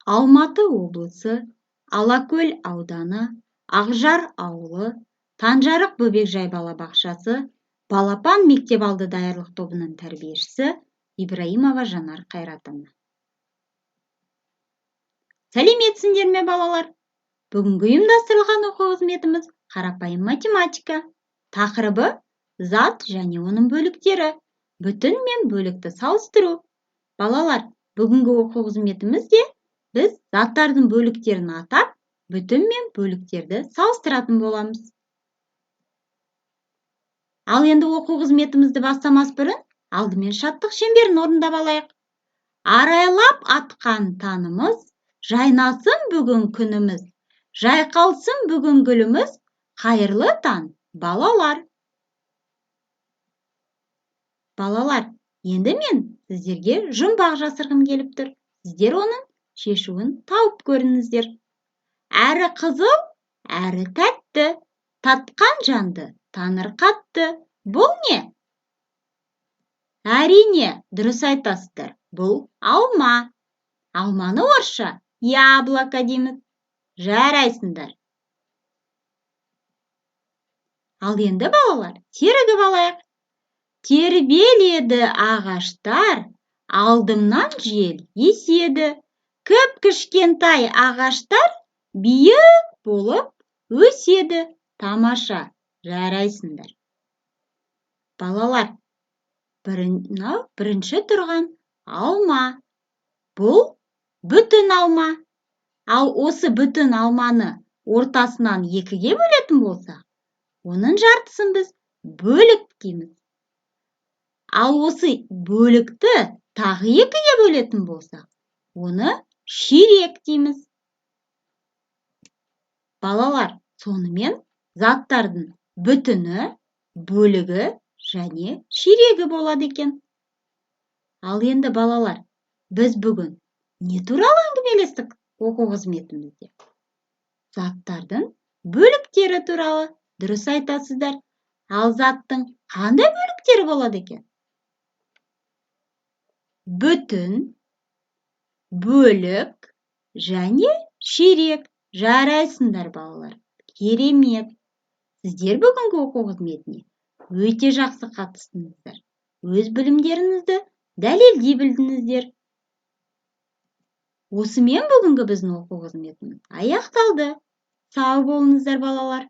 Алматы облысы, Алакөл ауданы, Ақжар ауылы, Танжарық бөбекжай балабақшасы, Балапан мектепалды даярлық тобының тәрбиешісі Ибраимова Жанар Қайратовна. Сәлеметсіңдер ме, балалар? Бүгінгі ұйымдастырылған оқу қызметіміз қарапайым математика. Тақырыбы зат және оның бөліктері. Бүтін мен бөлікті салыстыру. Балалар, бүгінгі оқу қызметімізде біз заттардың бөліктерін атап, бүтін мен бөліктерді салыстыратын боламыз. Ал енді оқу қызметімізді бастамас бұрын, алдымен шаттық шеңберін орындап алайық. Арайлап атқан таңымыз, жайнасын бүгін күніміз, жайқалсын бүгін гүліміз, қайырлы таң, балалар. Балалар, енді мен сіздерге жұмбақ жасырғым келіп тұр. Сіздер оның шешуін тауып көріңіздер. Әрі қызыл, әрі тәтті, татқан жанды таныр қатты. Бұл не? Әрине, дұрыс айтасыздар. Бұл алма. Алманы орысша яблоко дейміз. Жарайсыңдар. Ал енді балалар, терігіп алайық. Тербеледі ағаштар, алдымнан жел еседі. Кіп-кішкентай ағаштар биік болып өседі. Тамаша, жарайсыңдар. Балалар, бірінші тұрған алма. Бұл бүтін алма. Ал осы бүтін алманы ортасынан екіге бөлетін болсақ, оның жартысын біз бөлік дейміз. Ал осы бөлікті тағы екіге бөлетін болсақ, оны ширек дейміз. Балалар, сонымен заттардың бүтіні, бөлігі және ширегі болады екен. Ал енді балалар, біз бүгін не туралы әңгімелестік оқу қызметімізде? Заттардың бөліктері туралы. Дұрыс айтасыздар. Ал заттың қандай бөліктері болады екен? Бүтін, бөлік және ширек. Жарайсыңдар, балалар. Керемет. Сіздер бүгінгі оқу қызметіне өте жақсы қатыстыңыздар. Өз білімдеріңізді дәлелдей білдіңіздер. Осымен бүгінгі біздің оқу қызметіміз аяқталды. Сау болыңыздар, балалар.